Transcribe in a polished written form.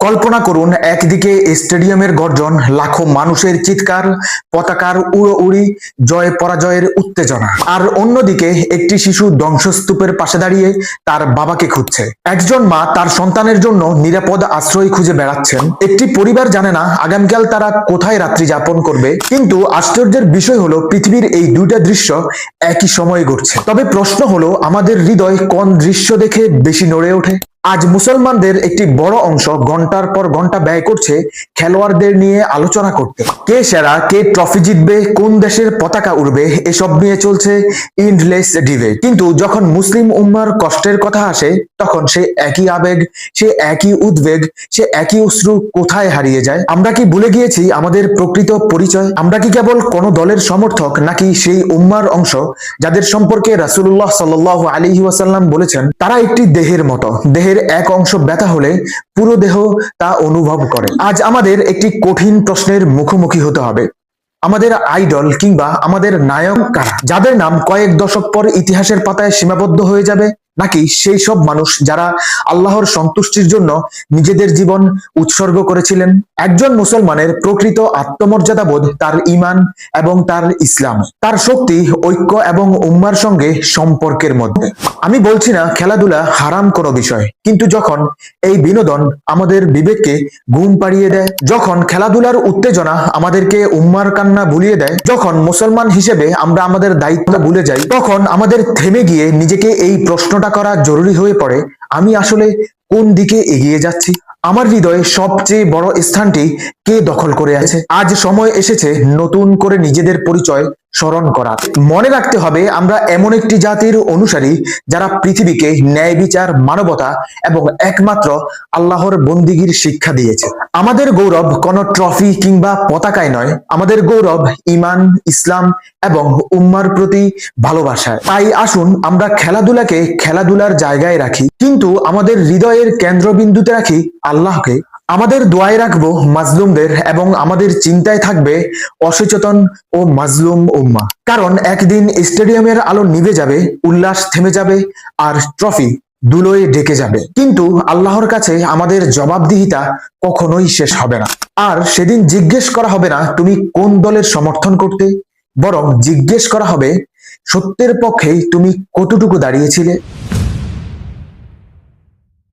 কল্পনা করুন, একদিকে স্টেডিয়ামের গর্জন, লাখো মানুষের চিৎকার, পতাকার উড়োউড়ি, জয় পরাজয়ের উত্তেজনা, আর অন্যদিকে একটি শিশু ধ্বংসস্তূপের পাশে দাঁড়িয়ে তার বাবাকে খুঁজছে। একজন মা তার সন্তানের জন্য নিরাপদ আশ্রয় খুঁজে বেড়াচ্ছেন। একটি পরিবার জানে না আগামীকাল তারা কোথায় রাত্রি যাপন করবে, কিন্তু আশ্চর্যের বিষয় হলো পৃথিবীর এই দুইটা দৃশ্য একই সময়ে ঘটছে। তবে প্রশ্ন হলো, আমাদের হৃদয় কোন দৃশ্য দেখে বেশি নড়ে ওঠে? আজ মুসলমানদের একটি বড় অংশ ঘন্টার পর ঘন্টা ব্যয় করছে খেলোয়াড়দের নিয়ে আলোচনা করতে। কে সেরা, কে ট্রফি জিতবে, কোন দেশের পতাকা উড়বে, এসব নিয়ে চলছে এন্ডলেস ডিবেট। কিন্তু যখন মুসলিম উম্মার কষ্টের কথা আসে, তখন সে একই আবেগ, সে একই উদ্বেগ, সে একই অশ্রু কোথায় হারিয়ে যায়? আমরা কি ভুলে গিয়েছি আমাদের প্রকৃত পরিচয়? আমরা কি কেবল কোন দলের সমর্থক, নাকি সেই উম্মার অংশ যাদের সম্পর্কে রাসূলুল্লাহ সাল্লাল্লাহু আলাইহি ওয়াসাল্লাম বলেছেন তারা একটি দেহের মতো, দেহের এক অংশ ব্যথা হলে পুরো দেহ তা অনুভব করে। আজ আমাদের একটি কঠিন প্রশ্নের মুখোমুখি হতে হবে। আমাদের আইডল কিংবা আমাদের নায়ক কারা, যাদের নাম কয়েক দশক পর ইতিহাসের পাতায় সীমাবদ্ধ হয়ে যাবে? নাকি সেই সব মানুষ যারা আল্লাহর সন্তুষ্টির জন্য নিজেদের জীবন উৎসর্গ করেছিলেন? একজন মুসলমানের প্রকৃত আত্মমর্যাদাবোধ তার ঈমান এবং তার ইসলাম, তার শক্তি, ঐক্য এবং উম্মার সঙ্গে সম্পর্কের মধ্যে। আমি বলছি না খেলাধুলা হারাম কোনো বিষয়, কিন্তু যখন এই বিনোদন আমাদের বিবেককে ঘুম পাড়িয়ে দেয়, যখন খেলাধুলার উত্তেজনা আমাদেরকে উম্মার কান্না ভুলিয়ে দেয়, যখন মুসলমান হিসেবে আমরা আমাদের দায়িত্ব ভুলে যাই, তখন আমাদের থেমে গিয়ে নিজেকে এই প্রশ্নটা করা জরুরি হয়ে পড়ে, আমি আসলে কোন দিকে এগিয়ে যাচ্ছি? আমার হৃদয়ে সবচেয়ে বড় স্থানটি কে দখল করে আছে? আজ সময় এসেছে নতুন করে নিজেদের পরিচয় স্মরণ করা। মনে রাখতে হবে, আমরা এমন একটি জাতির অনুসারী যারা পৃথিবীকে ন্যায় বিচার, মানবতা এবং একমাত্র আল্লাহর বন্দিগির শিক্ষা দিয়েছে। আমাদের গৌরব কোনো ট্রফি কিংবা পতাকায় নয়, আমাদের গৌরব ঈমান, ইসলাম এবং উম্মার প্রতি ভালোবাসায়। তাই আসুন আমরা খেলাধুলাকে খেলাধুলার জায়গায় রাখি, কিন্তু আমাদের হৃদয়ের কেন্দ্রবিন্দুতে রাখি আল্লাহকে। আমাদের দোয়ায় রাখবো মাজলুমদের, এবং আমাদের চিন্তায় থাকবে অসচেতন ও মাজলুম উম্মাহ। কারণ একদিন স্টেডিয়ামের আলো নিভে যাবে, উল্লাস থেমে যাবে, আর ট্রফি ধুলোয় ঢেকে যাবে, কিন্তু আল্লাহর কাছে আমাদের জবাবদিহিতা কখনোই শেষ হবে না। আর সেদিন জিজ্ঞেস করা হবে না তুমি কোন দলের সমর্থন করতে, বরং জিজ্ঞেস করা হবে সত্যের পক্ষে তুমি কতটুকু দাঁড়িয়েছিলে।